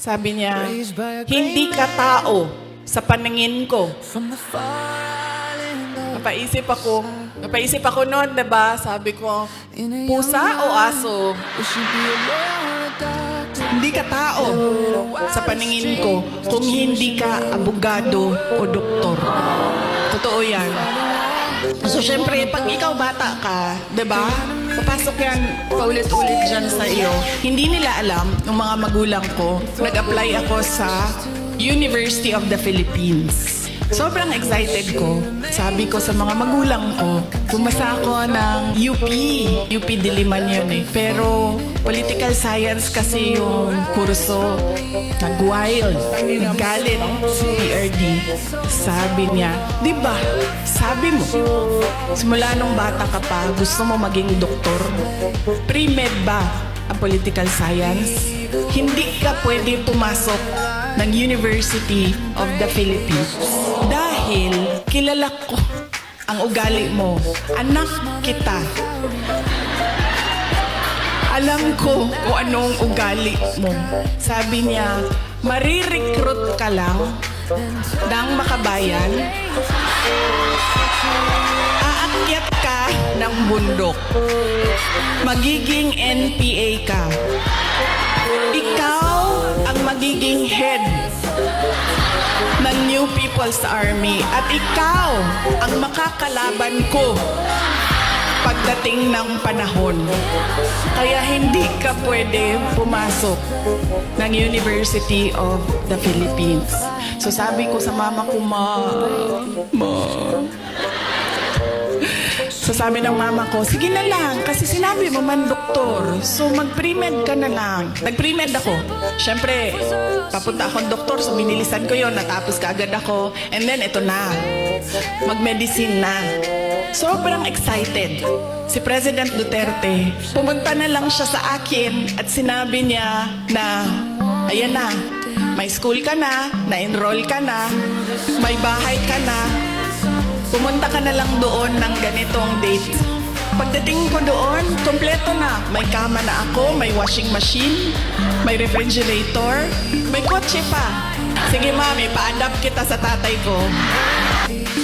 Sabi niya, hindi ka tao sa paningin ko. Napaisip ako noon, diba? Sabi ko, pusa o aso? Hindi ka tao sa paningin ko kung hindi ka abogado o doktor. Totoo yan. So, syempre, pag ikaw bata ka, diba? Papasok yan paulit-ulit dyan sa iyo. Hindi nila alam, yung mga magulang ko, nag-apply ako sa University of the Philippines. Sobrang excited ko. Sabi ko sa mga magulang ko, pumasa ako ng UP Diliman yun eh. Pero political science kasi yung kurso. Nag-wild, nagalit si PRD. Sabi niya, di ba, sabi mo, simula nung bata ka pa, gusto mo maging doktor? Pre-med ba ang political science? Hindi ka pwede pumasok ng University of the Philippines dahil kilala ko ang ugali mo. Anak kita. Alam ko kung anong ugali mo. Sabi niya, marirecruit ka lang ng makabayan, aakyat ka ng bundok, magiging NPA ka. Ikaw ang magiging head ng New People's Army at ikaw ang makakalaban ko pagdating ng panahon. Kaya hindi ka pwede pumasok ng University of the Philippines. So sabi ko sa mama ko, Ma. So sabi ng mama ko, sige na lang, kasi sinabi mo man doktor. So mag-pre-med ka na lang. Nag-pre-med ako. Siyempre, papunta akong doktor, so binilisan ko yon, natapos ka agad ako. And then, ito na. Mag-medicine na. Sobrang excited. Si President Duterte, pumunta na lang siya sa akin at sinabi niya na, ayan na, may school ka na enroll ka na, may bahay ka na, pumunta ka na lang doon ng ganitong date. Pagdating ko doon, kompleto na. May kama na ako, may washing machine, may refrigerator, may kotse pa. Sige mami, pa-adapt kita sa tatay ko.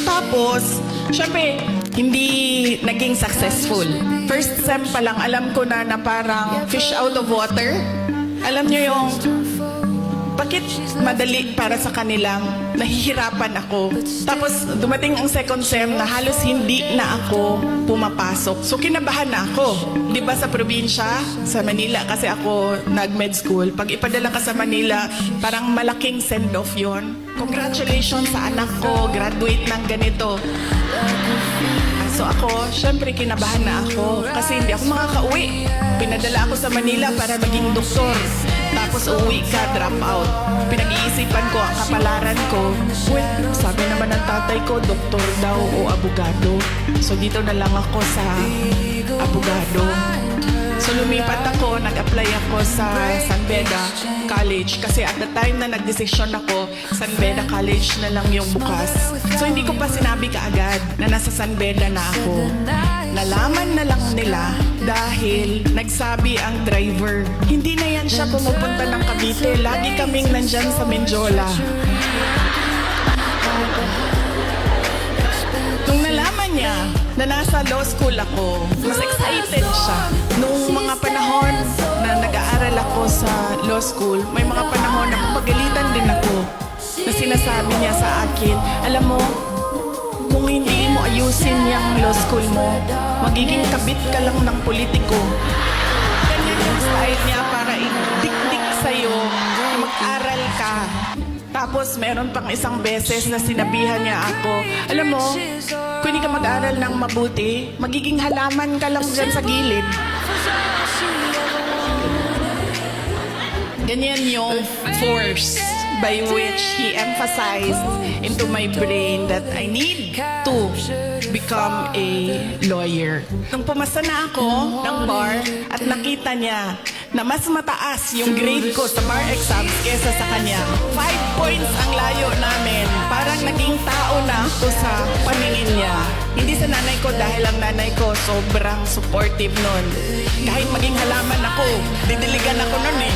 Tapos, syempre, hindi naging successful. First sem pa lang, alam ko na parang fish out of water. Alam niyo yung bakit madali para sa kanilang nahihirapan ako. Tapos dumating ang second sem na halos hindi na ako pumapasok. So kinabahan na ako. Di ba sa probinsya, sa Manila, kasi ako nag-med school. Pag ipadala ka sa Manila, parang malaking send-off yon. Congratulations sa anak ko, graduate ng ganito. So ako, syempre kinabahan na ako kasi hindi ako makakauwi. Pinadala ako sa Manila para maging doktor. Tapos uuwi ka, drop out. Pinag-iisipan ko ang kapalaran ko. Well, sabi naman ng tatay ko, doktor daw o abogado. So dito na lang ako sa abogado. So lumipat ako, nag-apply ako sa San Beda College kasi at the time na nagdesisyon ako, San Beda College na lang yung bukas. So hindi ko pa sinabi kaagad na nasa San Beda na ako. Nalaman na lang nila dahil nagsabi ang driver, hindi na yan siya pumupunta ng Cavite, lagi kaming nandyan sa Menjola. Nung nalaman niya na nasa law school ako, mas excited siya. Nung mga panahon na nag-aaral ako sa law school, may mga panahon na pagalitan din ako na sinasabi niya sa akin, alam mo, kung hindi mo ayusin yung law school mo, magiging kabit ka lang ng politiko. Ganyan yung style niya para idikdik sa'yo, mag-aral ka. Tapos meron pang isang beses na sinabihan niya ako, alam mo, kung hindi ka mag-aral ng mabuti, magiging halaman ka lang dyan sa gilid. Ganyan yung force by which he emphasized into my brain that I need to become a lawyer. Nung pumasa na ako ng bar at nakita niya na mas mataas yung grade ko sa bar exams kesa sa kanya, 5 points ang layo namin. Parang naging tao na ako sa paningin niya. Hindi sa nanay ko dahil ang nanay ko sobrang supportive nun. Kahit maging halaman ako, didiligan ako nun eh.